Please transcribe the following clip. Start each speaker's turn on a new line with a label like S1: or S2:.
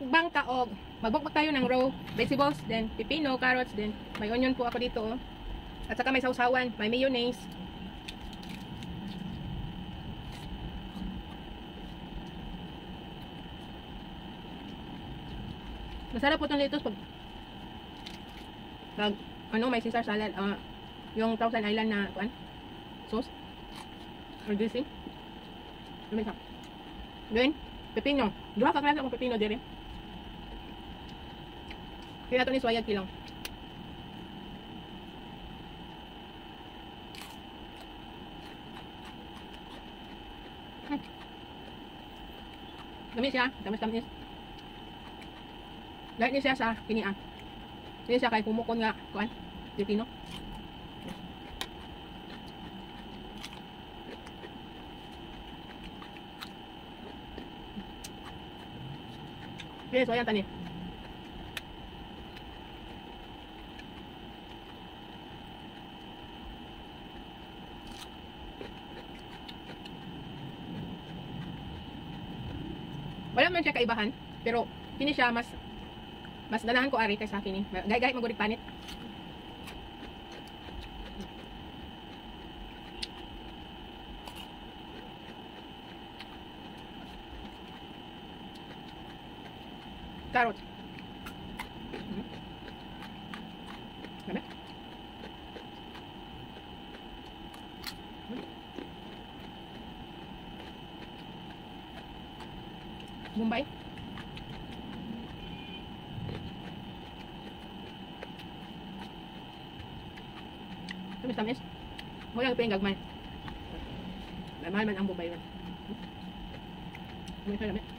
S1: magmukbang ta og magbukbak tayo ng raw vegetables, then pipino, carrots, then may onion po ako dito. Oh. At saka may sausawan, may mayonnaise. Masarap po itong lettuce pag ano, may Caesar salad, yung Thousand Island na sauce or dressing. Lumisa. Then, pepino. Dua ka klase akong pepino dire. Kaya ito ni swayag kilang. Dami siya, tamis-tamis. Dahil ni siya sa kinian. Hindi siya kay kumukon nga, kuan, pepino. Okay, so ayan tani. Wala man siya kaibahan, pero kini siya mas ganahan ko ari kaysa kini. Gay-gay magurig panit. Carrot. Dami. Mumbai. Tamis-tamis. Mo lang ping gagmay. Mahal man ang Mumbai man. May dami.